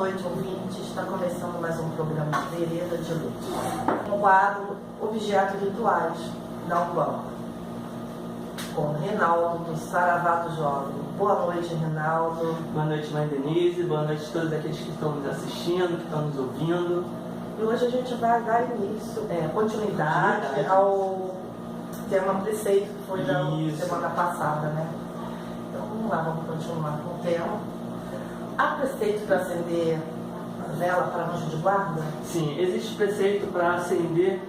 noite, ouvintes. Está começando mais um programa de Vereda de Luz. No quadro Objetos Rituais da Umbanda, com o Reinaldo, do Saravato Jovem. Boa noite, Reinaldo. Boa noite, Mãe Denise. Boa noite a todos aqueles que estão nos assistindo, que estão nos ouvindo. E hoje a gente vai dar continuidade ao tema preceito que foi da semana passada, né? Então vamos lá, vamos continuar com o tema. Há preceito para acender a vela para anjo de guarda? Sim, existe preceito para acender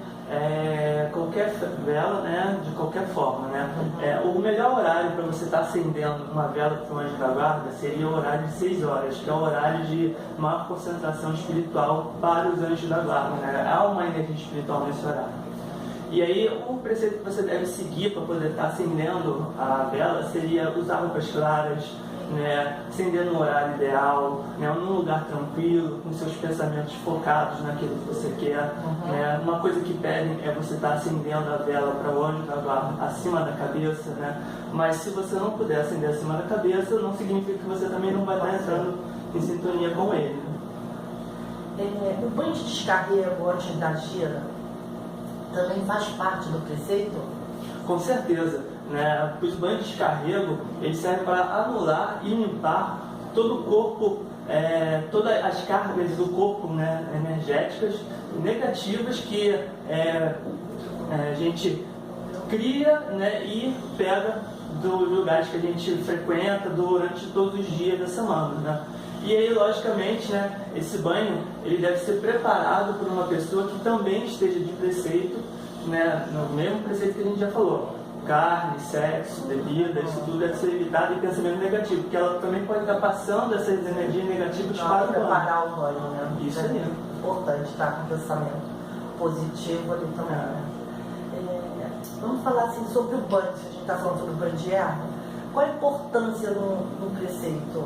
qualquer vela, né, de qualquer forma, né? O melhor horário para você estar acendendo uma vela para o anjo da guarda seria o horário de 6 horas, que é o horário de maior concentração espiritual para os anjos da guarda, né? Há uma energia espiritual nesse horário. E aí o preceito que você deve seguir para poder estar acendendo a vela seria usar roupas claras, né, acender no horário ideal, né, num lugar tranquilo, com seus pensamentos focados naquilo que você quer. Né. Uma coisa que pedem é você estar acendendo a vela para o anjo da guarda acima da cabeça, né? Mas se você não puder acender acima da cabeça, não significa que você também não vai estar entrando em sintonia com ele. O banho de descarrego antes da gira também faz parte do preceito? Com certeza. Né? Os banhos de descarrego, eles servem para anular e limpar todo o corpo, todas as cargas do corpo, né, energéticas negativas que a gente cria, né, e pega dos lugares que a gente frequenta durante todos os dias da semana, né? E aí, logicamente, né, esse banho ele deve ser preparado por uma pessoa que também esteja de preceito, né, no mesmo preceito que a gente já falou. Carne, sexo, bebida, isso tudo deve ser evitado e pensamento negativo, porque ela também pode estar passando essas energias negativas para o banho. Preparar o banho, né? Isso aí. É importante estar com pensamento positivo ali também. Vamos falar assim sobre o banho, se a gente está falando sobre o banho de erva. Qual a importância no preceito?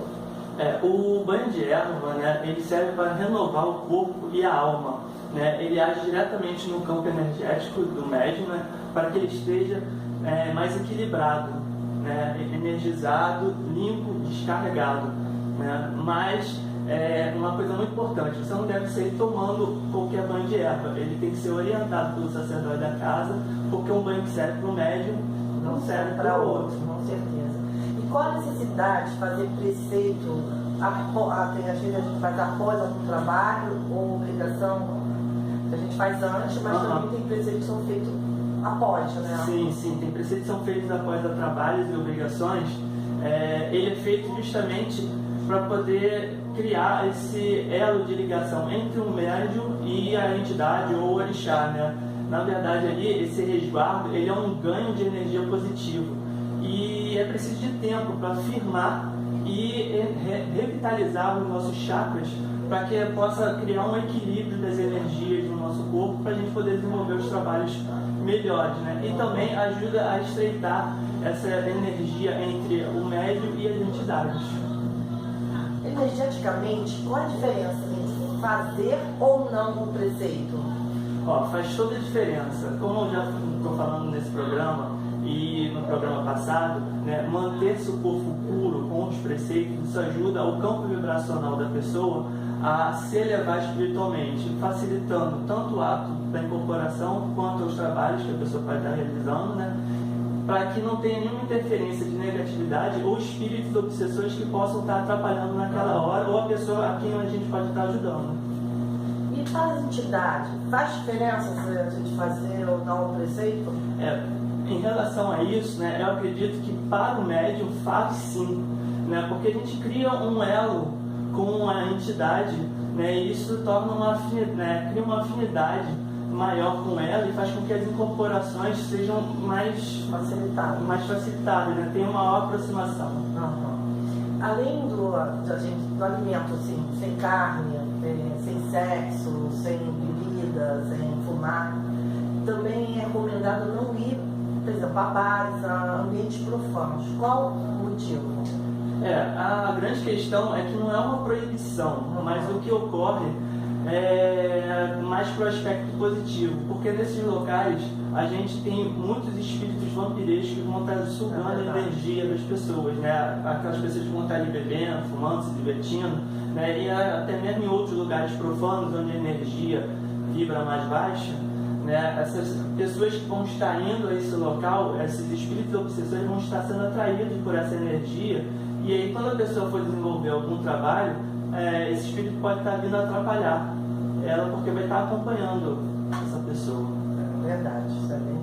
O banho de erva, né, ele serve para renovar o corpo e a alma. Né? Ele age diretamente no campo energético do médium, né, para que ele esteja mais equilibrado, né, energizado, limpo, descarregado. Né? Mas uma coisa muito importante, você não deve sair tomando qualquer banho de erva. Ele tem que ser orientado pelo sacerdote da casa, porque um banho que serve para o médium não serve para o outro. Com certeza. E qual a necessidade de fazer preceito? Tem a gente faz após algum trabalho ou obrigação? A gente faz antes, mas também tem preceitos que são feitos após, né? Sim, tem preceitos que são feitos após trabalhos e obrigações. Ele é feito justamente para poder criar esse elo de ligação entre o médium e a entidade ou o orixá, né? Na verdade, ali, esse resguardo ele é um ganho de energia positivo e é preciso de tempo para firmar e revitalizar os nossos chakras, para que possa criar um equilíbrio das energias no nosso corpo, para a gente poder desenvolver os trabalhos melhores, né? E também ajuda a estreitar essa energia entre o médium e as entidades. Energeticamente, qual a diferença entre fazer ou não o preceito? Faz toda a diferença. Como eu já estou falando nesse programa e no programa passado, né, manter-se o corpo puro com os preceitos, isso ajuda o campo vibracional da pessoa a se elevar espiritualmente, facilitando tanto o ato da incorporação quanto os trabalhos que a pessoa pode estar realizando, né, para que não tenha nenhuma interferência de negatividade ou espíritos obsessores que possam estar atrapalhando naquela hora, ou a pessoa a quem a gente pode estar ajudando. E para as entidades, faz diferença se a gente fazer ou não o preceito? Em relação a isso, né, eu acredito que para o médium faz sim, né, porque a gente cria um elo com a entidade, né, e isso torna cria uma afinidade maior com ela e faz com que as incorporações sejam mais facilitadas, né, tenham uma maior aproximação. Além do alimento assim, sem carne, sem sexo, sem bebida, sem fumar, também é recomendado não ir, por exemplo, a bares, a ambientes profanos. Qual o motivo? A grande questão é que não é uma proibição, mas o que ocorre mais para o aspecto positivo, porque nesses locais a gente tem muitos espíritos vampirescos que vão estar sugando a energia das pessoas, né? Aquelas pessoas que vão estar ali bebendo, fumando, se divertindo, né? E até mesmo em outros lugares profanos onde a energia vibra mais baixa, né? Essas pessoas que vão estar indo a esse local, esses espíritos obsessores vão estar sendo atraídos por essa energia, e aí quando a pessoa for desenvolver algum trabalho, esse espírito pode estar vindo atrapalhar ela, porque vai estar acompanhando essa pessoa. É verdade, isso é bem...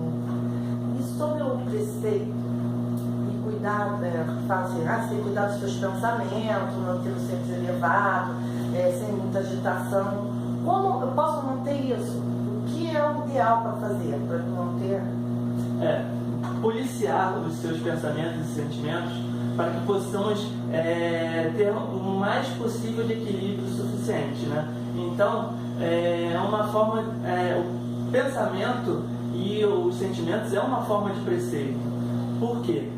E sobre o preceito e cuidar, você tem que cuidar dos seus pensamentos, manter os sempre elevado, sem muita agitação. Como eu posso manter isso? O que é o ideal para fazer, para manter? Policiar os seus pensamentos e sentimentos para que possamos ter o mais possível de equilíbrio suficiente, né? Então, é uma forma, o pensamento e os sentimentos é uma forma de preceito. Por quê?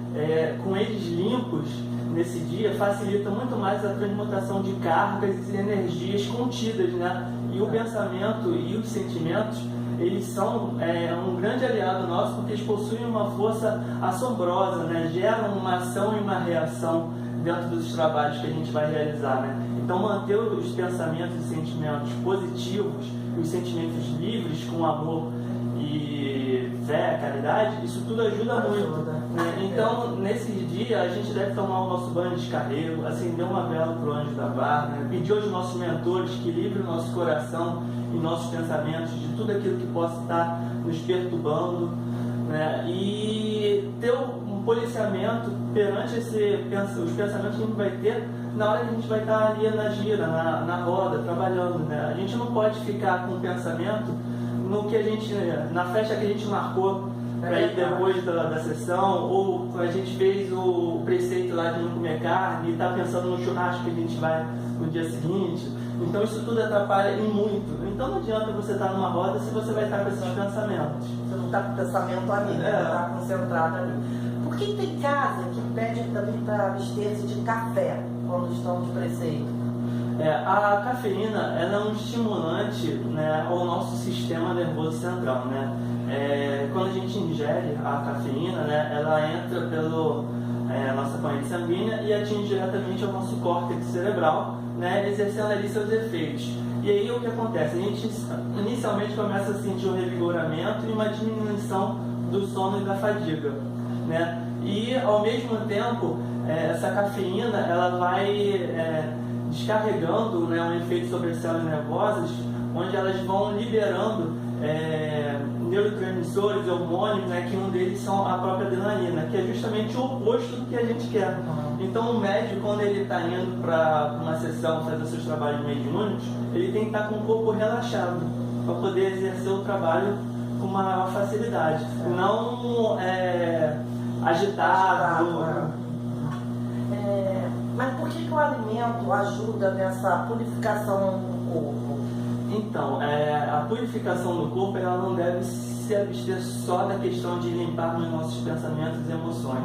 Com eles limpos, nesse dia, facilita muito mais a transmutação de cargas e energias contidas, né? E o pensamento e os sentimentos, eles são um grande aliado nosso, porque eles possuem uma força assombrosa, né? Geram uma ação e uma reação dentro dos trabalhos que a gente vai realizar, né? Então, manter os pensamentos e sentimentos positivos, os sentimentos livres com amor e fé, caridade, isso tudo ajuda muito, né? Então, nesse dia, a gente deve tomar o nosso banho de descarrego, acender uma vela para o anjo da guarda, né? Pedir aos nossos mentores que livrem o nosso coração e nossos pensamentos de tudo aquilo que possa estar nos perturbando, né? E ter um policiamento perante os pensamentos que a gente vai ter na hora que a gente vai estar ali na gira, na roda, trabalhando, né? A gente não pode ficar com o pensamento no que a gente, na festa que a gente marcou para ir depois da sessão, ou a gente fez o preceito lá de não comer carne e está pensando no churrasco que a gente vai no dia seguinte. Então isso tudo atrapalha e muito. Então não adianta você estar numa roda se você vai estar com esses pensamentos. Você não está com o pensamento ali, você está concentrado ali. Por que tem casa que pede também para abster-se de café quando estão de preceito? A cafeína, ela é um estimulante, né, ao nosso sistema nervoso central, né? Quando a gente ingere a cafeína, né, ela entra pela nossa corrente sanguínea e atinge diretamente ao nosso córtex cerebral, né, exercendo ali seus efeitos. E aí o que acontece? A gente inicialmente começa a sentir um revigoramento e uma diminuição do sono e da fadiga, né? E ao mesmo tempo, essa cafeína, ela vai descarregando, né, um efeito sobre as células nervosas, onde elas vão liberando neurotransmissores e hormônios, né, que um deles são a própria adrenalina, que é justamente o oposto do que a gente quer. Então o médico, quando ele está indo para uma sessão fazer seus trabalhos mediúnicos, ele tem que estar com o corpo relaxado, para poder exercer o trabalho com maior facilidade, não agitado. Mas por que o alimento ajuda nessa purificação do corpo? Então, a purificação do corpo, ela não deve se abster só da questão de limpar os nossos pensamentos e emoções.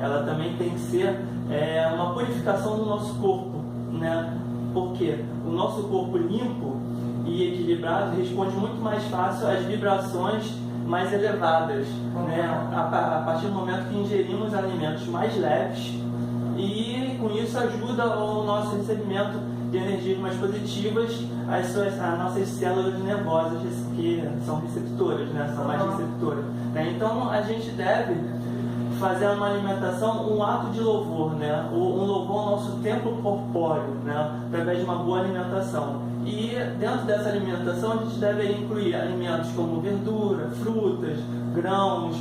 Ela também tem que ser uma purificação do nosso corpo, né? Porque o nosso corpo limpo e equilibrado responde muito mais fácil às vibrações mais elevadas, né? A partir do momento que ingerimos alimentos mais leves, e com isso ajuda o nosso recebimento de energias mais positivas, as nossas células nervosas que são receptoras, né? São mais receptoras, né? Então a gente deve fazer uma alimentação um ato de louvor, né? Um louvor ao nosso templo corpóreo, né? Através de uma boa alimentação. E dentro dessa alimentação a gente deve incluir alimentos como verdura, frutas, grãos,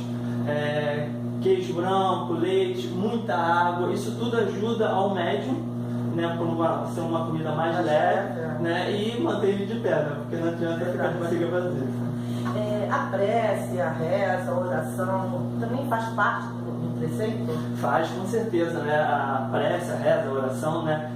queijo branco, leite, muita água. Isso tudo ajuda ao médium, né, por ser uma comida mais leve, né, e manter ele de pé, né, porque não adianta ficar consigo fazer. A prece, a reza, a oração, também faz parte do preceito? Faz, com certeza, né? A prece, a reza, a oração, né,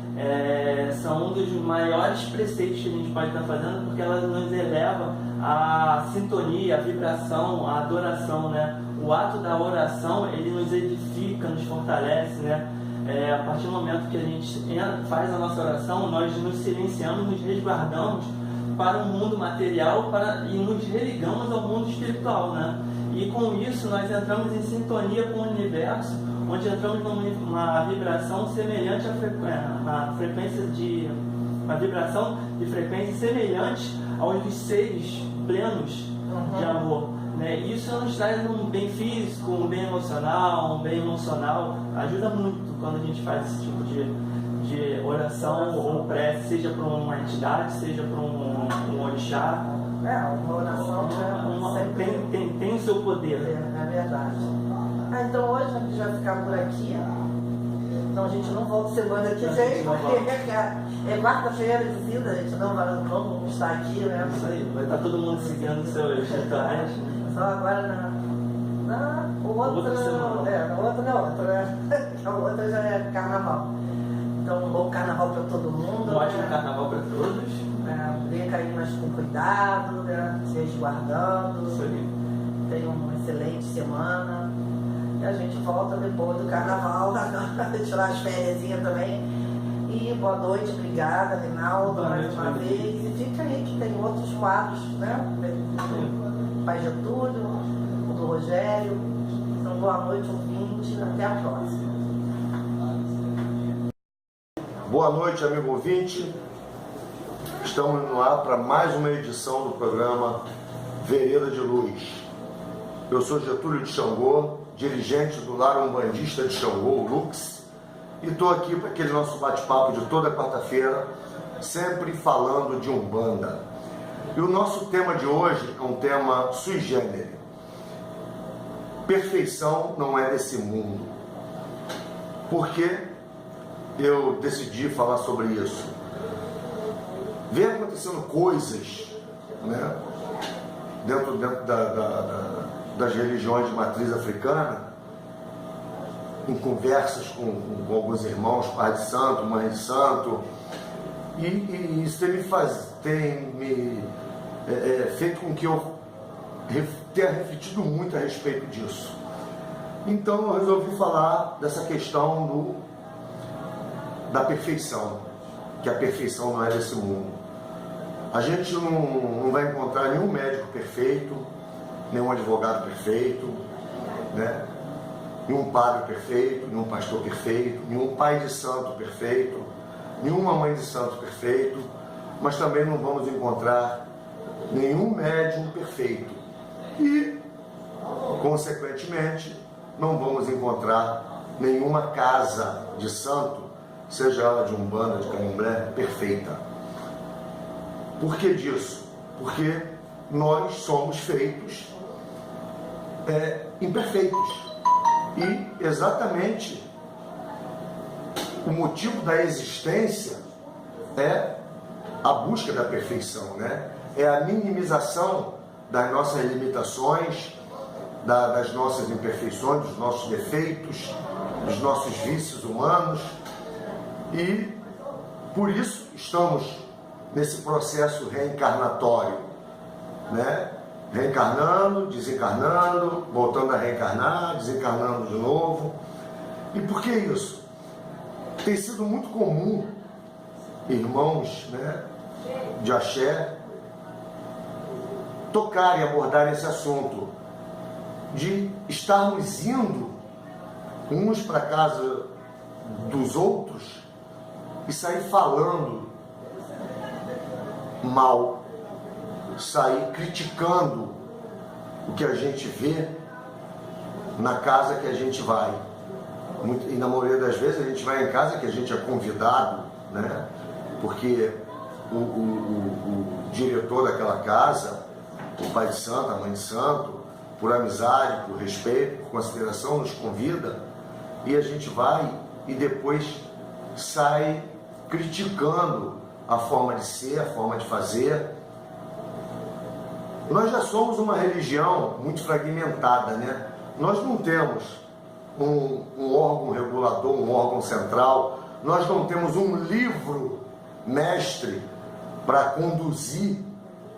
são um dos maiores preceitos que a gente pode estar fazendo, porque elas nos elevam a sintonia, a vibração, a adoração, né? O ato da oração, ele nos edifica, nos fortalece, né? A partir do momento que a gente faz a nossa oração, nós nos silenciamos, nos resguardamos para o mundo material e nos religamos ao mundo espiritual, né? E com isso nós entramos em sintonia com o universo, onde entramos numa vibração semelhante à frequência de uma vibração de frequência semelhante aos seres plenos de amor, né? Isso nos traz um bem físico, um bem emocional, ajuda muito quando a gente faz esse tipo de oração ou prece, seja para uma entidade, seja para um orixá. Uma oração tem o seu poder. É verdade. Então hoje a gente vai ficar por aqui. Então a gente não volta semana que vem, porque é quarta-feira de vida, a gente não vamos estar aqui, né? Isso aí, vai estar todo mundo seguindo seus rituais. Só agora na outra semana. Na outra, né? A outra já é carnaval. Então, um bom carnaval para todo mundo. Um ótimo carnaval para todos. Brinca aí, mas com cuidado, né? Se resguardando. Isso aí. Tenha uma excelente semana. E a gente volta depois do carnaval, tirar as férias também. E boa noite, obrigada, Reinaldo, mais uma vez. E fica aí que tem outros quadros, né? Do Pai Getúlio, do Rogério. Então, boa noite, ouvinte. Até a próxima. Boa noite, amigo ouvinte. Estamos no ar para mais uma edição do programa Vereda de Luz. Eu sou Getúlio de Xangô, dirigente do Lar Umbandista de Xangô, o Lux, e estou aqui para aquele nosso bate-papo de toda quarta-feira, sempre falando de Umbanda. E o nosso tema de hoje é um tema sui generis. Perfeição não é desse mundo. Por que eu decidi falar sobre isso? Vem acontecendo coisas, né, dentro das religiões de matriz africana, em conversas com alguns irmãos, pai de santo, mãe de santo, e isso tem me feito com que eu tenha refletido muito a respeito disso. Então eu resolvi falar dessa questão da perfeição, que a perfeição não é desse mundo. A gente não vai encontrar nenhum médico perfeito, nenhum advogado perfeito, né? Nenhum padre perfeito, nenhum pastor perfeito, nenhum pai de santo perfeito, nenhuma mãe de santo perfeito, mas também não vamos encontrar nenhum médium perfeito. E, consequentemente, não vamos encontrar nenhuma casa de santo, seja ela de Umbanda, de Candomblé, perfeita. Por que disso? Porque nós somos feitos imperfeitos. E exatamente o motivo da existência é a busca da perfeição, né? É a minimização das nossas limitações, das nossas imperfeições, dos nossos defeitos, dos nossos vícios humanos. E por isso estamos nesse processo reencarnatório, né? Reencarnando, desencarnando, voltando a reencarnar, desencarnando de novo. E por que isso? Tem sido muito comum, irmãos, né, de axé, tocar e abordar esse assunto, de estarmos indo uns para a casa dos outros e sair falando mal, sair criticando o que a gente vê na casa que a gente vai. E na maioria das vezes a gente vai em casa que a gente é convidado, né? Porque o diretor daquela casa, o pai de santo, a mãe de santo, por amizade, por respeito, por consideração, nos convida, e a gente vai e depois sai criticando a forma de ser, a forma de fazer. Nós já somos uma religião muito fragmentada, né? Nós não temos um órgão regulador, um órgão central, nós não temos um livro mestre para conduzir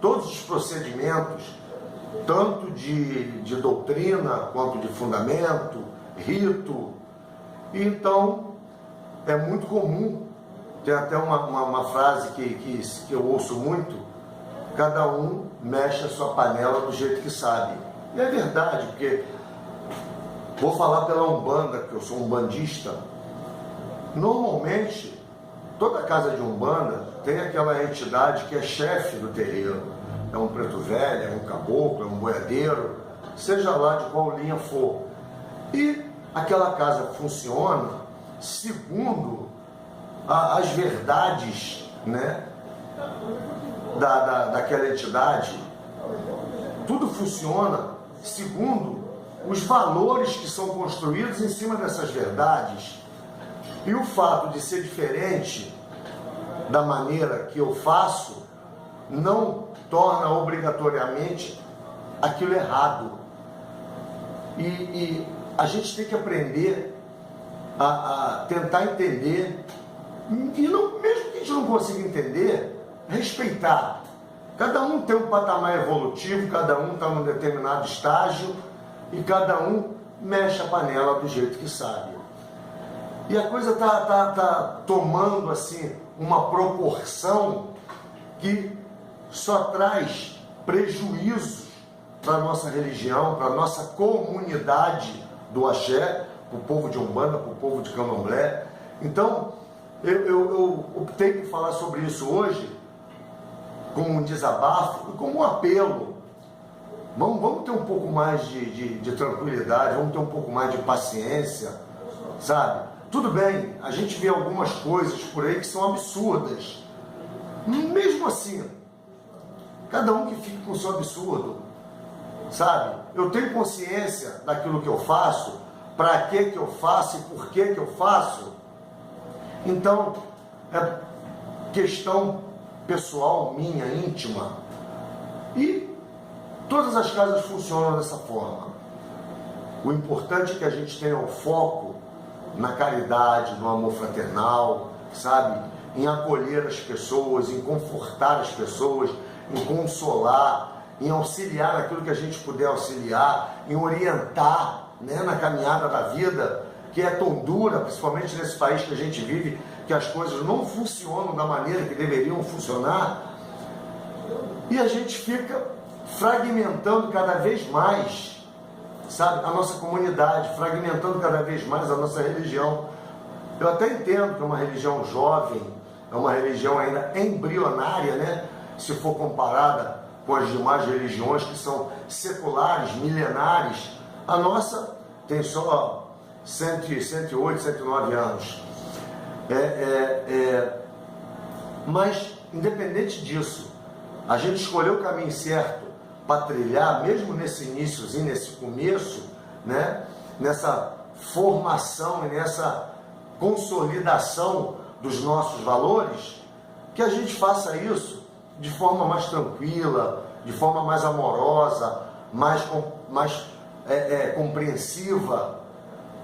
todos os procedimentos, tanto de doutrina quanto de fundamento, rito. Então, é muito comum, tem até uma frase que eu ouço muito, cada um mexe a sua panela do jeito que sabe. E é verdade, porque vou falar pela Umbanda, que eu sou umbandista. Normalmente, toda casa de Umbanda tem aquela entidade que é chefe do terreiro. É um preto velho, é um caboclo, é um boiadeiro, seja lá de qual linha for. E aquela casa funciona segundo as verdades, né, daquela entidade. Tudo funciona segundo os valores que são construídos em cima dessas verdades. E o fato de ser diferente da maneira que eu faço não torna obrigatoriamente aquilo errado. E a gente tem que aprender a tentar entender, e não, mesmo que a gente não consiga entender, respeitar. Cada um tem um patamar evolutivo, cada um está num determinado estágio e cada um mexe a panela do jeito que sabe. E a coisa tá tomando assim uma proporção que só traz prejuízos para a nossa religião, para a nossa comunidade do axé, para o povo de Umbanda, para o povo de Candomblé. Então, eu optei por falar sobre isso hoje como um desabafo e como um apelo. Vamos ter um pouco mais de tranquilidade, vamos ter um pouco mais de paciência, sabe? Tudo bem, a gente vê algumas coisas por aí que são absurdas. Mesmo assim, cada um que fique com o seu absurdo, sabe? Eu tenho consciência daquilo que eu faço, para que eu faço e por que eu faço. Então, é questão pessoal, minha, íntima. E todas as casas funcionam dessa forma. O importante é que a gente tenha o foco na caridade, no amor fraternal, sabe? Em acolher as pessoas, em confortar as pessoas, em consolar, em auxiliar naquilo que a gente puder auxiliar, em orientar, né, na caminhada da vida, que é tão dura, principalmente nesse país que a gente vive, que as coisas não funcionam da maneira que deveriam funcionar, e a gente fica fragmentando cada vez mais, sabe, a nossa comunidade, fragmentando cada vez mais a nossa religião. Eu até entendo que é uma religião jovem, é uma religião ainda embrionária, né, se for comparada com as demais religiões que são seculares, milenares. A nossa tem só 108, 109 anos. Mas, independente disso, a gente escolheu o caminho certo para trilhar, mesmo nesse iníciozinho, nesse começo, né, nessa formação e nessa consolidação dos nossos valores, que a gente faça isso de forma mais tranquila, de forma mais amorosa, mais compreensiva,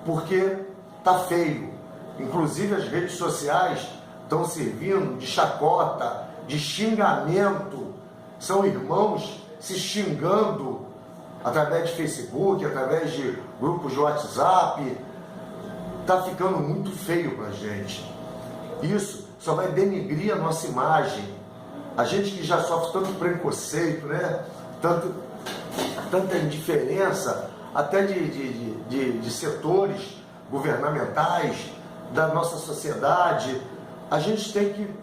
porque tá feio. Inclusive as redes sociais estão servindo de chacota, de xingamento. São irmãos se xingando através de Facebook, através de grupos de WhatsApp. Tá ficando muito feio pra gente. Isso só vai denigrir a nossa imagem. A gente que já sofre tanto preconceito, né? Tanta indiferença, até de setores governamentais, da nossa sociedade, a gente tem que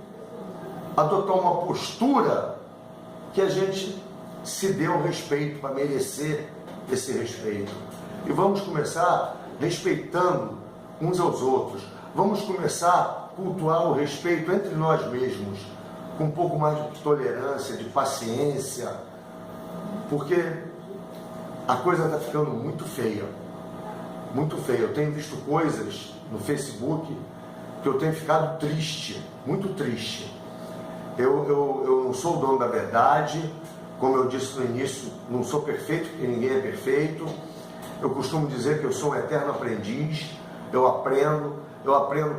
adotar uma postura que a gente se dê o respeito, para merecer esse respeito. E vamos começar respeitando uns aos outros. Vamos começar a cultuar o respeito entre nós mesmos, com um pouco mais de tolerância, de paciência, porque a coisa está ficando muito feia. Muito feia. Eu tenho visto coisas no Facebook que eu tenho ficado triste, muito triste. Eu não sou o dono da verdade, como eu disse no início, não sou perfeito, porque ninguém é perfeito. Eu costumo dizer que eu sou um eterno aprendiz, eu aprendo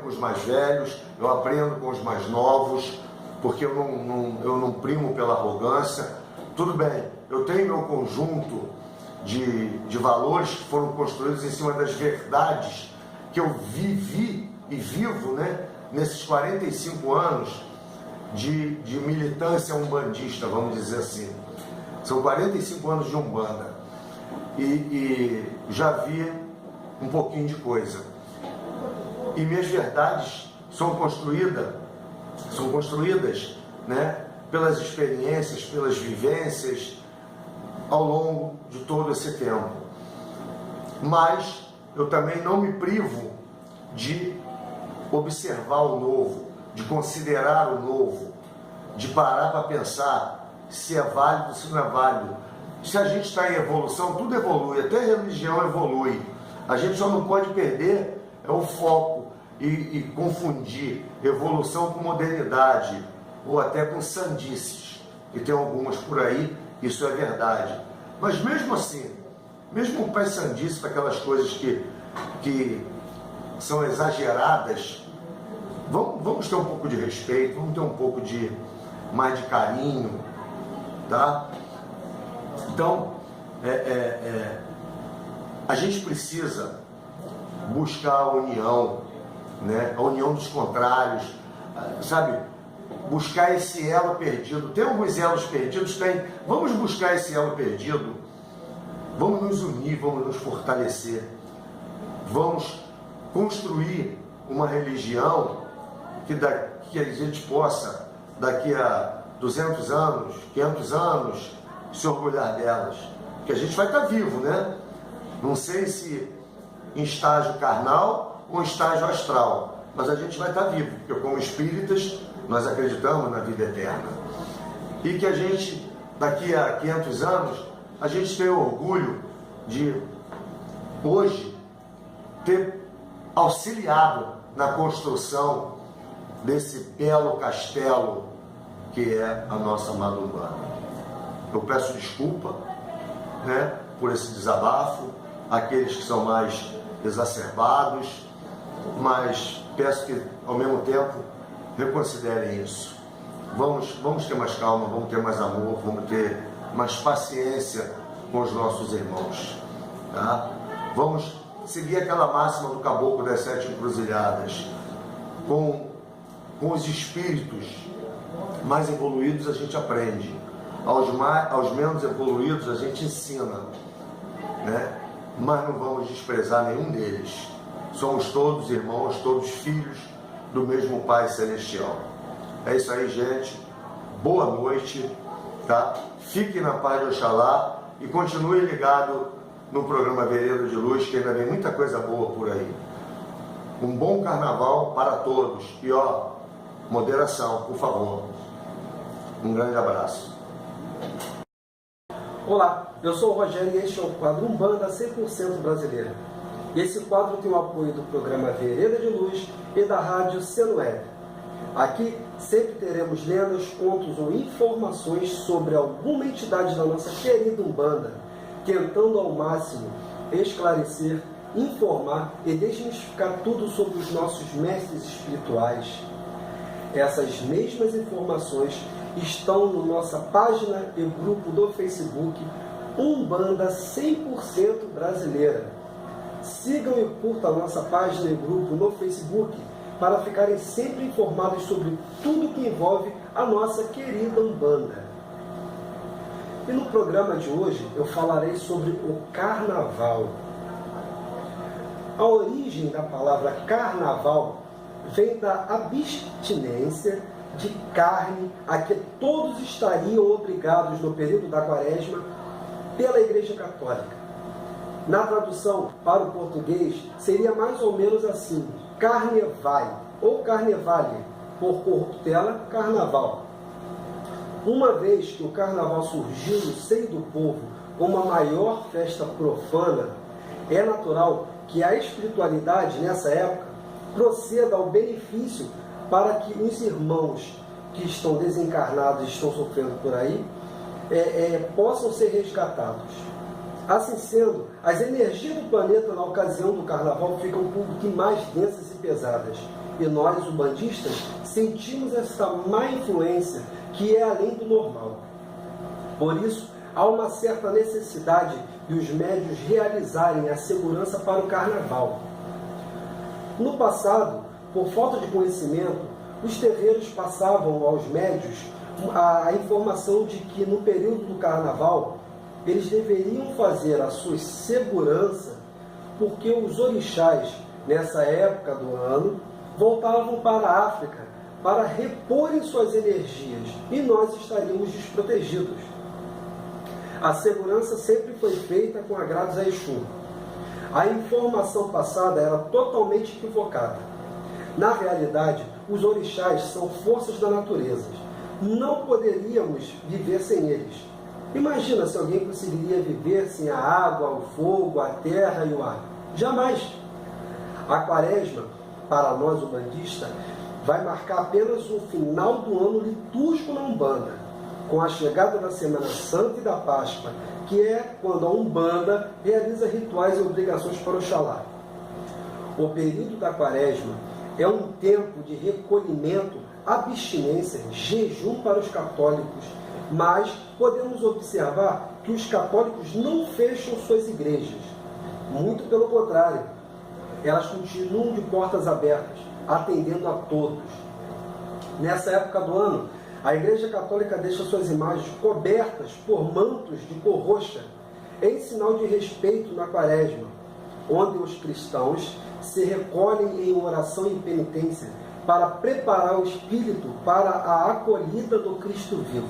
com os mais velhos, eu aprendo com os mais novos, porque eu não primo pela arrogância. Tudo bem, eu tenho meu conjunto de valores que foram construídos em cima das verdades que eu vivi e vivo, né, nesses 45 anos. de militância umbandista, vamos dizer assim. São 45 anos de Umbanda e já vi um pouquinho de coisa. E minhas verdades são construídas, né, pelas experiências, pelas vivências ao longo de todo esse tempo. Mas eu também não me privo de observar o novo, de considerar o novo, de parar para pensar se é válido, se não é válido. Se a gente está em evolução, tudo evolui, até a religião evolui. A gente só não pode perder o foco e confundir evolução com modernidade, ou até com sandices, que tem algumas por aí, isso é verdade. Mas mesmo assim, mesmo para as sandices, para aquelas coisas que são exageradas, vamos ter um pouco de respeito, vamos ter um pouco mais de carinho, tá? Então, a gente precisa buscar a união, né? A união dos contrários, sabe? Buscar esse elo perdido. Tem alguns elos perdidos? Tem. Vamos buscar esse elo perdido. Vamos nos unir, vamos nos fortalecer. Vamos construir uma religião que a gente possa, daqui a 200 anos, 500 anos, se orgulhar delas. Porque a gente vai estar vivo, né? Não sei se em estágio carnal ou em estágio astral, mas a gente vai estar vivo, porque como espíritas nós acreditamos na vida eterna. E que a gente, daqui a 500 anos, a gente tenha orgulho de, hoje, ter auxiliado na construção desse belo castelo que é a nossa amada Umbanda. Eu peço desculpa, né, por esse desabafo, aqueles que são mais exacerbados, mas peço que, ao mesmo tempo, reconsiderem isso. Vamos ter mais calma, vamos ter mais amor, vamos ter mais paciência com os nossos irmãos. Tá? Vamos seguir aquela máxima do Caboclo das 7 Encruzilhadas. Com os espíritos mais evoluídos a gente aprende, aos menos evoluídos a gente ensina, né? Mas não vamos desprezar nenhum deles. Somos todos irmãos, todos filhos do mesmo Pai Celestial. É isso aí, gente. Boa noite, tá? Fique na paz de Oxalá e continue ligado no programa Vereda de Luz, que ainda vem muita coisa boa por aí. Um bom carnaval para todos. E ó, moderação, por favor. Um grande abraço. Olá, eu sou o Rogério e este é o quadro Umbanda 100% brasileira. Esse quadro tem o apoio do programa Vereda de Luz e da rádio Senoé. Aqui sempre teremos lendas, contos ou informações sobre alguma entidade da nossa querida Umbanda, tentando ao máximo esclarecer, informar e desmistificar tudo sobre os nossos mestres espirituais. Essas mesmas informações estão na nossa página e grupo do Facebook Umbanda 100% brasileira. Sigam e curtam a nossa página e grupo no Facebook para ficarem sempre informados sobre tudo que envolve a nossa querida Umbanda. E no programa de hoje eu falarei sobre o Carnaval. A origem da palavra Carnaval vem da abstinência de carne a que todos estariam obrigados no período da Quaresma pela Igreja Católica. Na tradução para o português seria mais ou menos assim: carnevai ou carnevale, por corruptela, carnaval. Uma vez que o carnaval surgiu no seio do povo como a maior festa profana, é natural que a espiritualidade nessa época proceda ao benefício para que os irmãos que estão desencarnados e estão sofrendo por aí possam ser resgatados. Assim sendo, as energias do planeta na ocasião do carnaval ficam um pouco mais densas e pesadas. E nós, umbandistas, sentimos essa má influência que é além do normal. Por isso, há uma certa necessidade de os médiuns realizarem a segurança para o carnaval. No passado, por falta de conhecimento, os terreiros passavam aos médios a informação de que no período do carnaval eles deveriam fazer a sua segurança porque os orixás, nessa época do ano, voltavam para a África para reporem suas energias e nós estaríamos desprotegidos. A segurança sempre foi feita com agrados a Exu. A informação passada era totalmente equivocada. Na realidade, os orixás são forças da natureza. Não poderíamos viver sem eles. Imagina se alguém conseguiria viver sem a água, o fogo, a terra e o ar. Jamais. A Quaresma, para nós umbandistas, vai marcar apenas o final do ano litúrgico na Umbanda, com a chegada da Semana Santa e da Páscoa, que é quando a Umbanda realiza rituais e obrigações para Oxalá. O período da Quaresma é um tempo de recolhimento, abstinência, jejum para os católicos, mas podemos observar que os católicos não fecham suas igrejas. Muito pelo contrário, elas continuam de portas abertas, atendendo a todos. Nessa época do ano, a Igreja Católica deixa suas imagens cobertas por mantos de cor roxa, em sinal de respeito na Quaresma, onde os cristãos se recolhem em oração e penitência para preparar o espírito para a acolhida do Cristo vivo.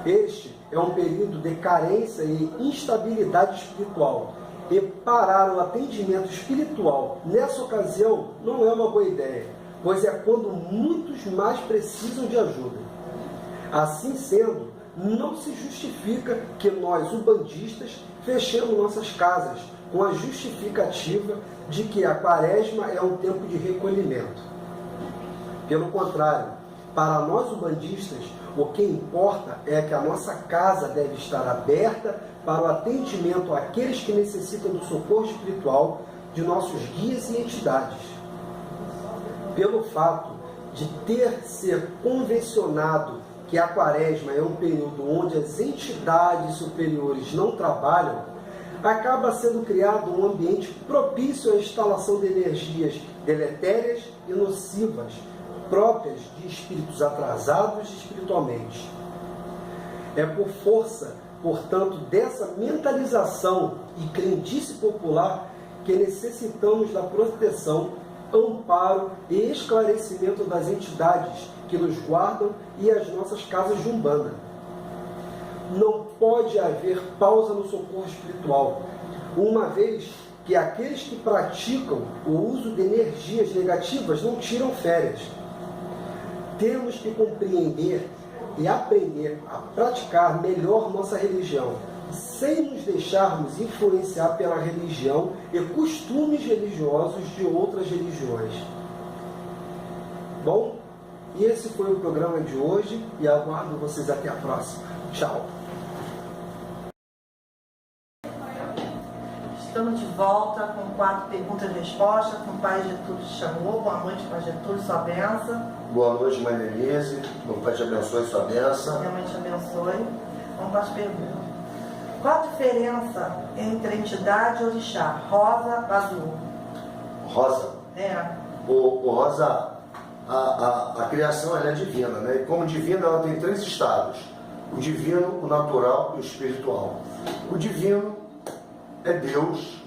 Este é um período de carência e instabilidade espiritual, e parar o atendimento espiritual nessa ocasião não é uma boa ideia, pois é quando muitos mais precisam de ajuda. Assim sendo, não se justifica que nós, umbandistas, fechemos nossas casas com a justificativa de que a Quaresma é um tempo de recolhimento. Pelo contrário, para nós umbandistas, o que importa é que a nossa casa deve estar aberta para o atendimento àqueles que necessitam do socorro espiritual de nossos guias e entidades. Pelo fato de ter ser convencionado que a Quaresma é um período onde as entidades superiores não trabalham, acaba sendo criado um ambiente propício à instalação de energias deletérias e nocivas, próprias de espíritos atrasados espiritualmente. É por força, portanto, dessa mentalização e crendice popular que necessitamos da proteção, amparo e esclarecimento das entidades que nos guardam e as nossas casas de Umbanda. Não pode haver pausa no socorro espiritual, uma vez que aqueles que praticam o uso de energias negativas não tiram férias. Temos que compreender e aprender a praticar melhor nossa religião, sem nos deixarmos influenciar pela religião e costumes religiosos de outras religiões. Bom, esse foi o programa de hoje e aguardo vocês até a próxima. Tchau! Estamos de volta com 4 perguntas e respostas, com o Pai Getúlio te chamou. Boa noite, Pai Getúlio, sua benção. Boa noite, Mãe Denise. Meu Pai te abençoe, sua benção. Minha mãe te abençoe. Vamos para as perguntas. Qual a diferença entre entidade e orixá? Rosa, azul. Rosa. É. O Rosa, a criação ela é divina, né? E como divina ela tem 3 estados: o divino, o natural e o espiritual. O divino é Deus,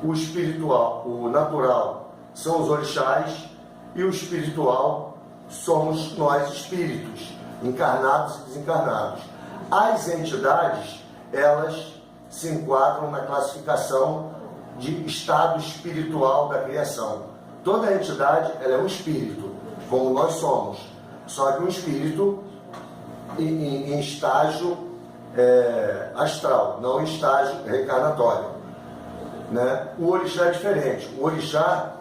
o espiritual, o natural são os orixás e o espiritual somos nós espíritos, encarnados e desencarnados. As entidades, elas se enquadram na classificação de estado espiritual da criação. Toda entidade ela é um espírito, como nós somos, só que um espírito em estágio astral, não em estágio reencarnatório, né? O orixá é diferente. O orixá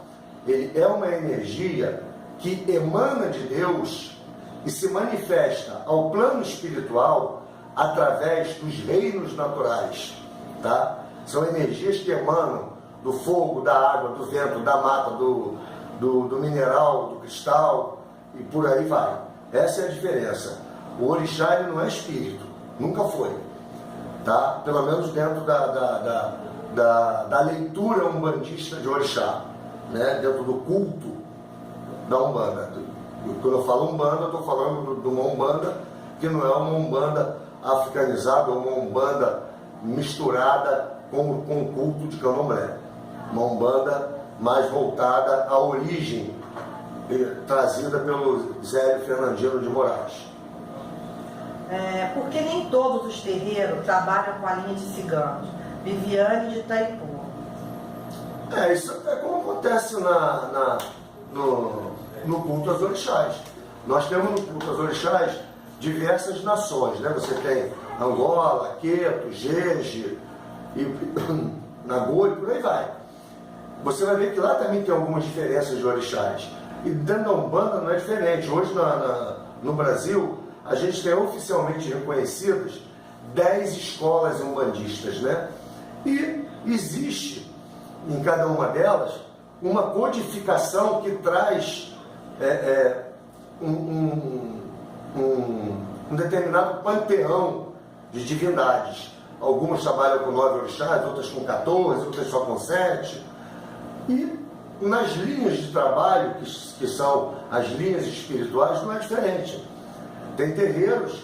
ele é uma energia que emana de Deus e se manifesta ao plano espiritual através dos reinos naturais, tá? São energias que emanam do fogo, da água, do vento, da mata, do mineral, do cristal e por aí vai. Essa é a diferença. O orixá ele não é espírito, nunca foi, tá? Pelo menos dentro da leitura umbandista de orixá, né? Dentro do culto da Umbanda. Quando eu falo Umbanda, eu estou falando de uma Umbanda que não é uma Umbanda africanizada, ou uma Umbanda misturada com o culto de Candomblé. Uma Umbanda mais voltada à origem trazida pelo Zélio Fernandino de Moraes. Porque nem todos os terreiros trabalham com a linha de ciganos. Viviane de Itaipu. Isso é como acontece no culto aos orixás. Nós temos no culto aos orixás diversas nações, né? Você tem Angola, Queto, Jeje, Nagô e por aí vai. Você vai ver que lá também tem algumas diferenças de orixás. E dentro da Umbanda não é diferente. Hoje no Brasil, a gente tem oficialmente reconhecidas 10 escolas umbandistas, né? E existe em cada uma delas uma codificação que traz um determinado panteão de divindades. Algumas trabalham com 9 orixás, outras com 14, outras só com 7. E nas linhas de trabalho, que são as linhas espirituais, não é diferente. Tem terreiros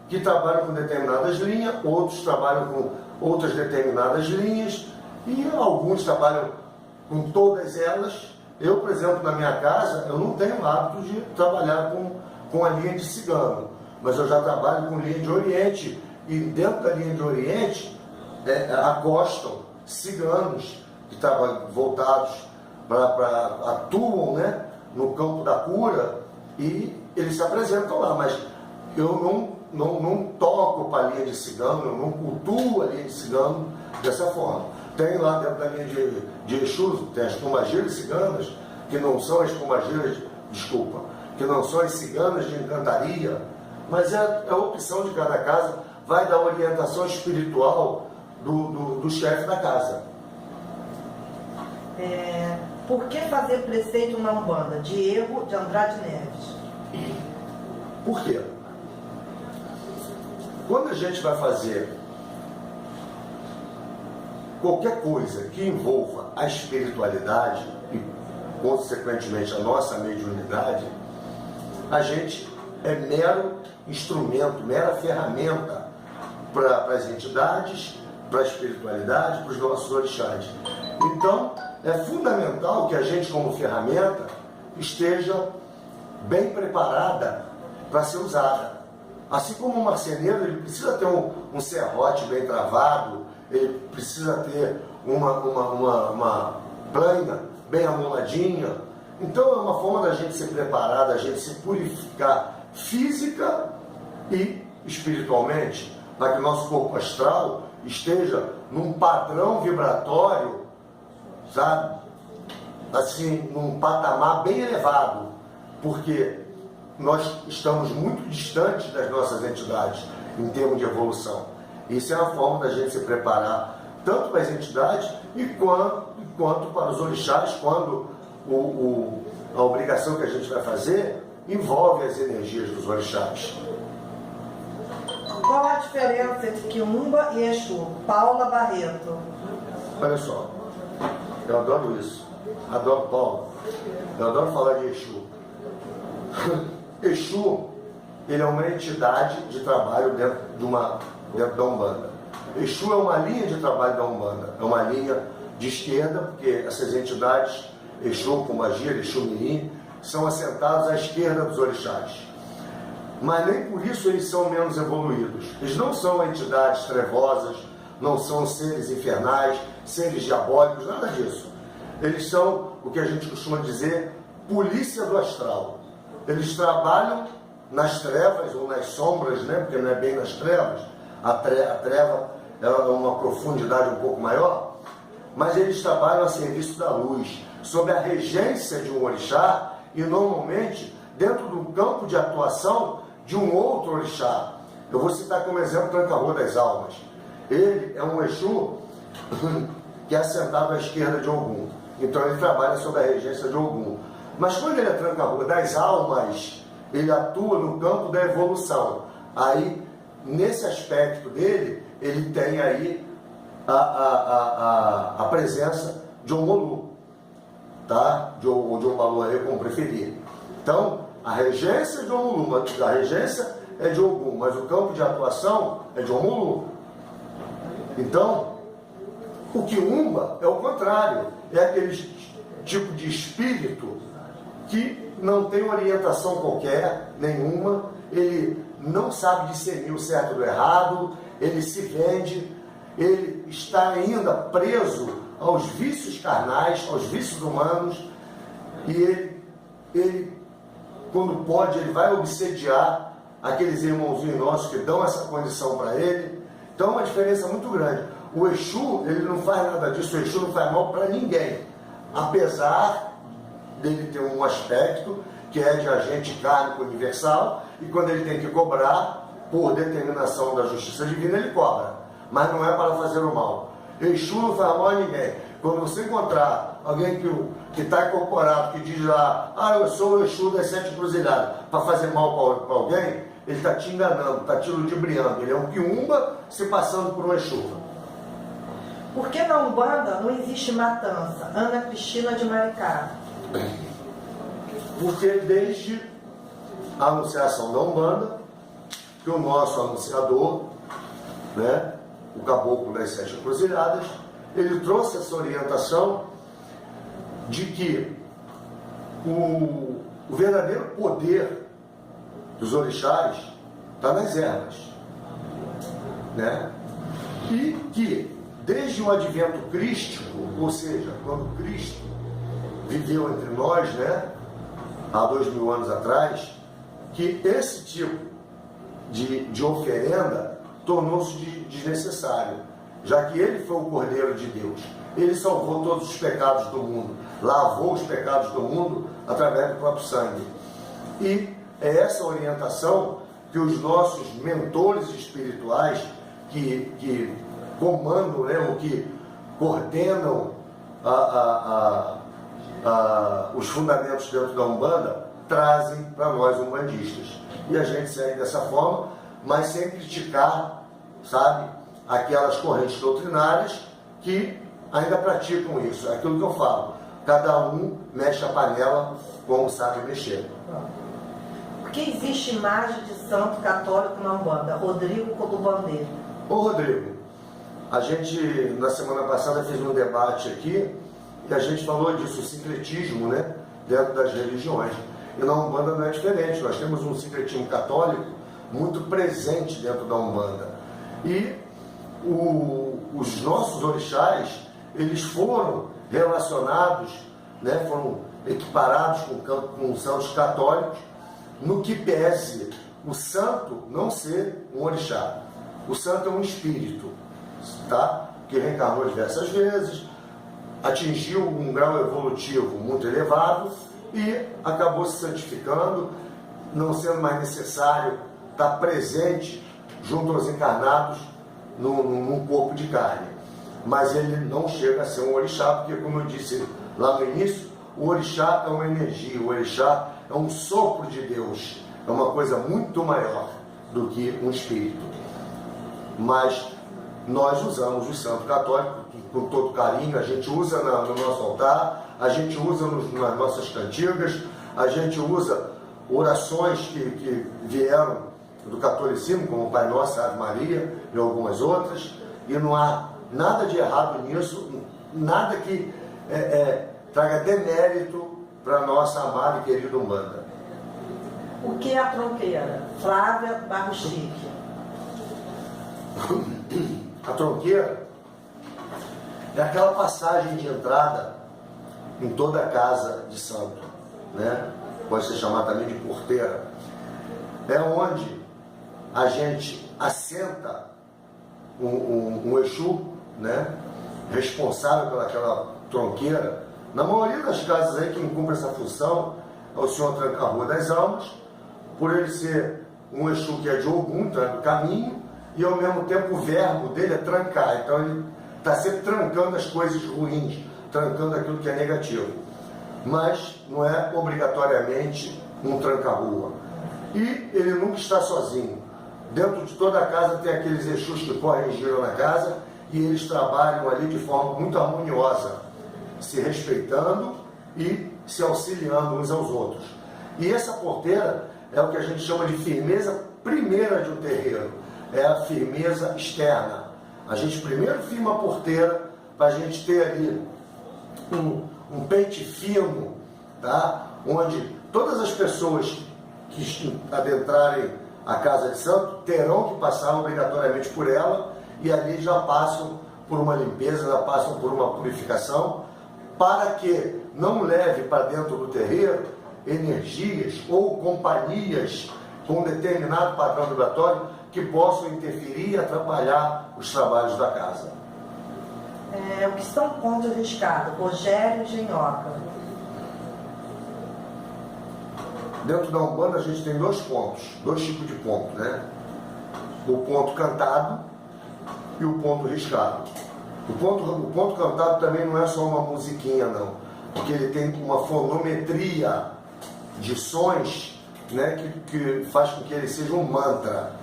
que trabalham com determinadas linhas, outros trabalham com outras determinadas linhas, e alguns trabalham com todas elas. Eu, por exemplo, na minha casa, eu não tenho o hábito de trabalhar com a linha de cigano, mas eu já trabalho com linha de Oriente, e dentro da linha de Oriente acostam ciganos que estavam voltados atuam, né, no campo da cura, e eles se apresentam lá, mas eu não toco para a linha de cigano, eu não cultuo a linha de cigano dessa forma. Tem lá dentro da linha de Exu, tem as pombagiras ciganas, que não são as pombagiras, que não são as ciganas de encantaria, mas é a opção de cada casa, vai dar orientação espiritual do chefe da casa. Por que fazer preceito na Umbanda? Diego de Andrade Neves. Por quê? Quando a gente vai fazer qualquer coisa que envolva a espiritualidade e, consequentemente, a nossa mediunidade, a gente é mero instrumento, mera ferramenta para as entidades, para a espiritualidade, para os nossos orixás. Então, é fundamental que a gente, como ferramenta, esteja bem preparada para ser usada. Assim como o marceneiro, ele precisa ter um serrote bem travado, ele precisa ter uma plana bem amoladinha. Então é uma forma da gente se preparar, da gente se purificar física e espiritualmente, para que o nosso corpo astral esteja num padrão vibratório, sabe? Assim, num patamar bem elevado, porque nós estamos muito distantes das nossas entidades em termos de evolução. Isso é uma forma da gente se preparar tanto para as entidades quanto para os orixás, quando a obrigação que a gente vai fazer envolve as energias dos orixás. Qual a diferença entre Quiumba e Exu? Paula Barreto. Olha só, eu adoro isso. Adoro Paulo. Eu adoro falar de Exu. Exu, ele é uma entidade de trabalho dentro da Umbanda. Exu é uma linha de trabalho da Umbanda. É uma linha de esquerda, porque essas entidades, Exu, Pombagira, Exu Mirim, são assentados à esquerda dos orixás. Mas nem por isso eles são menos evoluídos. Eles não são entidades trevosas, não são seres infernais, seres diabólicos, nada disso. Eles são o que a gente costuma dizer, polícia do astral. Eles trabalham nas trevas ou nas sombras, né? Porque não é bem nas trevas. A treva é uma profundidade um pouco maior, mas eles trabalham a serviço da luz, sob a regência de um orixá e normalmente dentro do campo de atuação de um outro orixá. Eu vou citar como exemplo Tranca-Rua das Almas. Ele é um Exu que é assentado à esquerda de Ogum. Então ele trabalha sob a regência de Ogum. Mas quando ele é Tranca-Rua das Almas, ele atua no campo da evolução. Aí, nesse aspecto dele, ele tem aí a presença de Omolu, tá? Ou de Ombaluaré, como preferir. Então, a regência é de Omulu, a regência é de Ogum, mas o campo de atuação é de Omulu. Então, o Quiumba é o contrário, é aquele tipo de espírito que não tem orientação qualquer, nenhuma, ele não sabe discernir o certo do errado, ele se vende, ele está ainda preso aos vícios carnais, aos vícios humanos, e ele quando pode, ele vai obsediar aqueles irmãozinhos nossos que dão essa condição para ele. Então é uma diferença muito grande. O Exu, ele não faz nada disso, o Exu não faz mal para ninguém, apesar dele ter um aspecto que é de agente kármico universal, e quando ele tem que cobrar, por determinação da justiça divina, ele cobra, mas não é para fazer o mal. Exu não faz mal a ninguém. Quando você encontrar alguém que está incorporado, que diz lá, eu sou o Exu das 7 encruzilhadas, para fazer mal para alguém, ele está te enganando, está te ludibriando. Ele é um Quiumba se passando por um Exu. Por que na Umbanda não existe matança? Ana Cristina de Maricá. Porque desde a anunciação da Umbanda, que o nosso anunciador, né, o caboclo das 7 encruzilhadas, ele trouxe essa orientação de que o verdadeiro poder dos orixás está nas ervas, né? E que desde o advento crístico, ou seja, quando Cristo viveu entre nós, né, há 2000 anos atrás, que esse tipo de oferenda tornou-se desnecessário, já que ele foi o Cordeiro de Deus. Ele salvou todos os pecados do mundo, lavou os pecados do mundo através do próprio sangue. E é essa orientação que os nossos mentores espirituais, que comandam, né, ou que coordenam os fundamentos dentro da Umbanda, trazem para nós umbandistas. E a gente segue dessa forma, mas sem criticar, sabe, aquelas correntes doutrinárias que ainda praticam isso. É aquilo que eu falo, cada um mexe a panela como sabe mexer. Por que existe imagem de santo católico na Umbanda? Rodrigo Cotubandeiro. Ô Rodrigo, a gente na semana passada fez um debate aqui e a gente falou disso, o sincretismo, né, dentro das religiões. E na Umbanda não é diferente, nós temos um sincretismo católico muito presente dentro da Umbanda. E os nossos orixás, eles foram relacionados, né, foram equiparados com os santos católicos, no que pese o santo não ser um orixá. O santo é um espírito, tá? Que reencarnou diversas vezes, atingiu um grau evolutivo muito elevado e acabou se santificando, não sendo mais necessário estar presente junto aos encarnados num corpo de carne. Mas ele não chega a ser um orixá, porque, como eu disse lá no início, o orixá é uma energia, o orixá é um sopro de Deus, é uma coisa muito maior do que um espírito. Mas nós usamos o santo católico com todo carinho, a gente usa no nosso altar, a gente usa nas nossas cantigas, a gente usa orações que vieram do catolicismo, como o Pai Nosso, a Ave Maria e algumas outras, e não há nada de errado nisso, nada que traga demérito para a nossa amada e querida Umbanda. O que é a tronqueira? Flávia Barro Chique. A tronqueira é aquela passagem de entrada em toda a casa de santo, né? Pode ser chamada também de porteira. É onde a gente assenta um Exu, né, responsável pelaquela tronqueira. Na maioria das casas aí, quem cumpre essa função é o Senhor Tranca-Rua das Almas, por ele ser um Exu que é de Ogum, então é do caminho, e ao mesmo tempo o verbo dele é trancar, então ele está sempre trancando as coisas ruins, trancando aquilo que é negativo. Mas não é obrigatoriamente um tranca-rua. E ele nunca está sozinho. Dentro de toda a casa tem aqueles Exus que correm e giram na casa, e eles trabalham ali de forma muito harmoniosa, se respeitando e se auxiliando uns aos outros. E essa porteira é o que a gente chama de firmeza primeira de um terreiro, é a firmeza externa. A gente primeiro firma a porteira para a gente ter ali um pente fino, tá? Onde todas as pessoas que adentrarem a casa de santo terão que passar obrigatoriamente por ela, e ali já passam por uma limpeza, já passam por uma purificação, para que não leve para dentro do terreiro energias ou companhias com determinado padrão vibratório que possam interferir e atrapalhar os trabalhos da casa. O que estão pondo riscado? Rogério e Genhoca. Dentro da Umbanda a gente tem dois pontos, dois tipos de ponto, né? O ponto cantado e o ponto riscado. O ponto cantado também não é só uma musiquinha, não, porque ele tem uma fonometria de sons, né, que faz com que ele seja um mantra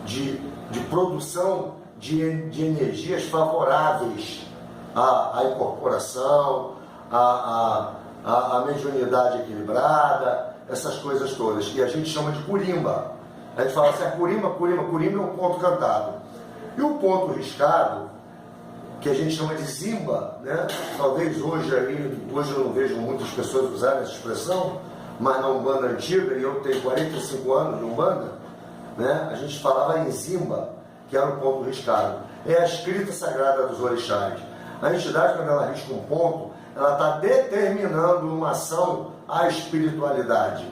de produção de energias favoráveis à incorporação, à mediunidade equilibrada, essas coisas todas. E a gente chama de curimba. A gente fala assim, curimba é um ponto cantado. E o ponto riscado, que a gente chama de zimba, né? Talvez hoje eu não vejo muitas pessoas usarem essa expressão, mas na Umbanda antiga, e eu tenho 45 anos de Umbanda, né? A gente falava em zimba, que era um ponto riscado. É a escrita sagrada dos orixás. A entidade, quando ela risca um ponto, ela está determinando uma ação à espiritualidade.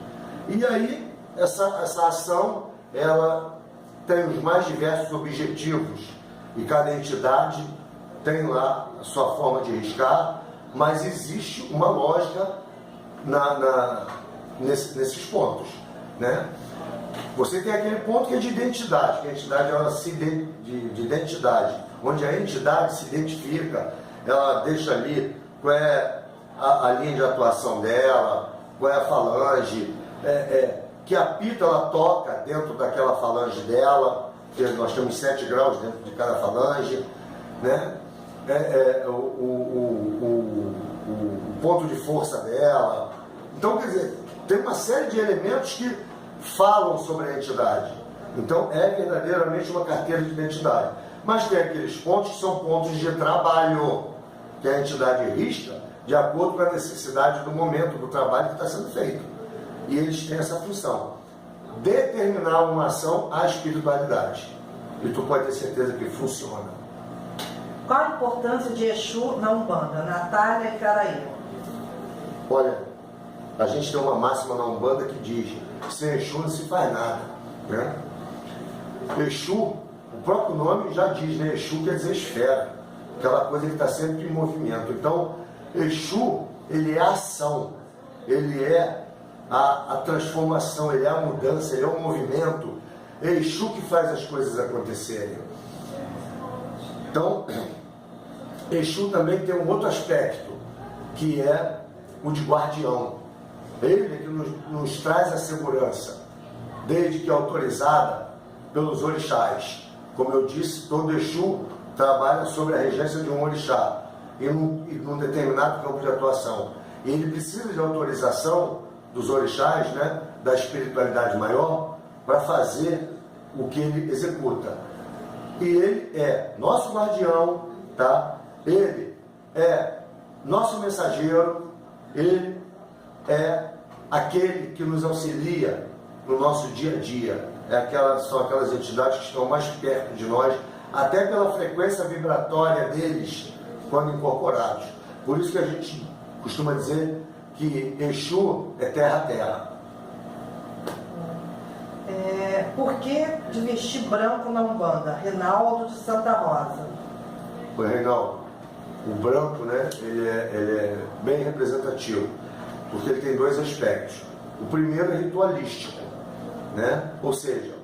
E aí, essa ação, ela tem os mais diversos objetivos, e cada entidade tem lá a sua forma de riscar, mas existe uma lógica nesses pontos, né? Você tem aquele ponto que é de identidade, que a entidade ela de identidade, onde a entidade se identifica, ela deixa ali qual é a linha de atuação dela, qual é a falange, que apito ela toca dentro daquela falange dela, que nós temos 7 graus dentro de cada falange, né? O ponto de força dela. Então, quer dizer, tem uma série de elementos que falam sobre a entidade. Então, é verdadeiramente uma carteira de identidade. Mas tem aqueles pontos que são pontos de trabalho, que a entidade risca de acordo com a necessidade do momento do trabalho que está sendo feito. E eles têm essa função: determinar uma ação à espiritualidade. E tu pode ter certeza que funciona. Qual a importância de Exu na Umbanda? Natália e Caraí. Olha, a gente tem uma máxima na Umbanda que diz: sem Exu não se faz nada, né? Exu, o próprio nome já diz, né? Exu quer dizer esfera, aquela coisa que está sempre em movimento. Então, Exu, ele é a ação, ele é a transformação, ele é a mudança, ele é o movimento. É Exu que faz as coisas acontecerem. Então, Exu também tem um outro aspecto, que é o de guardião. Ele é que nos traz a segurança, desde que é autorizada pelos orixás. Como eu disse, todo Exu trabalha sob a regência de um orixá, e num determinado campo de atuação. E ele precisa de autorização dos orixás, né, da espiritualidade maior, para fazer o que ele executa. E ele é nosso guardião, tá? Ele é nosso mensageiro, ele é aquele que nos auxilia no nosso dia a dia. São aquelas entidades que estão mais perto de nós, até pela frequência vibratória deles quando incorporados. Por isso que a gente costuma dizer que Exu é terra-terra. Por que de vestir branco na Umbanda? Reinaldo de Santa Rosa. Oi, Reinaldo. O branco, né, ele é bem representativo, porque ele tem dois aspectos. O primeiro é ritualístico, né? Ou seja,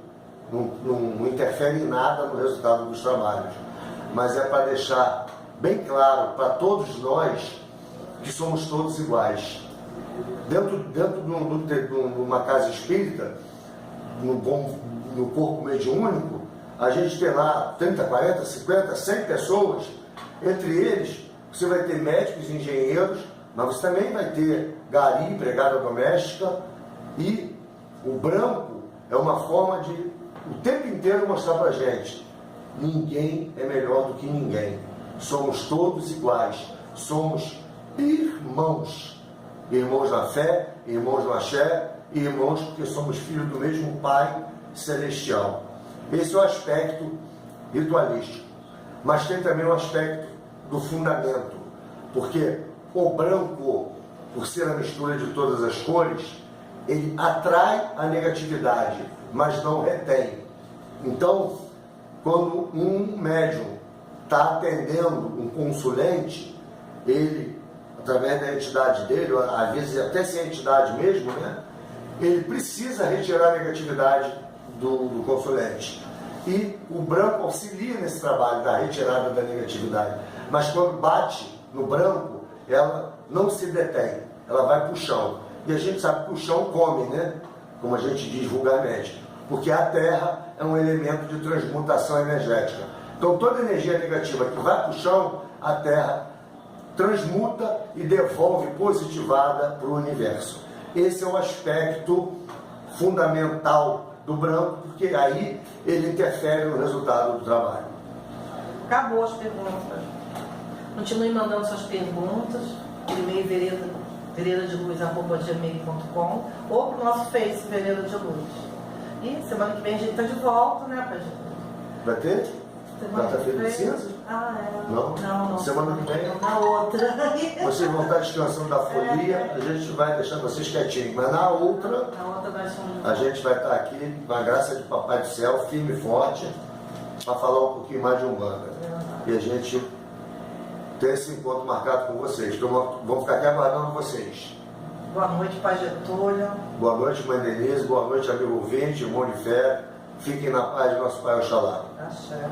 não interfere em nada no resultado dos trabalhos, mas é para deixar bem claro para todos nós que somos todos iguais. Dentro de uma casa espírita, no corpo mediúnico, a gente tem lá 30, 40, 50, 100 pessoas. Entre eles, você vai ter médicos, engenheiros, mas você também vai ter gari, empregada doméstica, E o branco é uma forma de, o tempo inteiro, mostrar pra gente: ninguém é melhor do que ninguém. Somos todos iguais. Somos irmãos. Irmãos na fé, irmãos no axé, irmãos porque somos filhos do mesmo Pai Celestial. Esse é o aspecto ritualístico. Mas tem também o aspecto do fundamento. Porque o branco, por ser a mistura de todas as cores, ele atrai a negatividade, mas não retém. Então, quando um médium está atendendo um consulente, ele, através da entidade dele, ou às vezes até sem a entidade mesmo, né, ele precisa retirar a negatividade do consulente. E o branco auxilia nesse trabalho da retirada da negatividade. Mas quando bate no branco, ela não se detém, ela vai para o chão. E a gente sabe que o chão come, né? Como a gente diz vulgarmente. Porque a terra é um elemento de transmutação energética. Então toda energia negativa que vai para o chão, a terra transmuta e devolve positivada para o universo. Esse é o aspecto fundamental do branco, porque aí ele interfere no resultado do trabalho. Acabou as perguntas. Continue mandando suas perguntas por e-mail vereraddeluz@gmail.com ou para o nosso Face Vereda de Luz. E semana que vem a gente está de volta, né, Padre? Vai ter? Semana Quarta-feira que de vem? cinza? Ah, é. Não? Semana que vem? Na outra. Vocês vão estar descansando da folia, a gente vai deixar vocês quietinhos. Mas na outra, Na outra nós somos... a gente vai estar aqui, com a graça de Papai do Céu, firme e forte, para falar um pouquinho mais de Umbanda. E a gente tem esse encontro marcado com vocês. Então vamos ficar aqui aguardando vocês. Boa noite, Pai Getúlio. Boa noite, Mãe Denise. Boa noite, amigo ouvinte, irmão de fé. Fiquem na paz de nosso Pai Oxalá. Axé.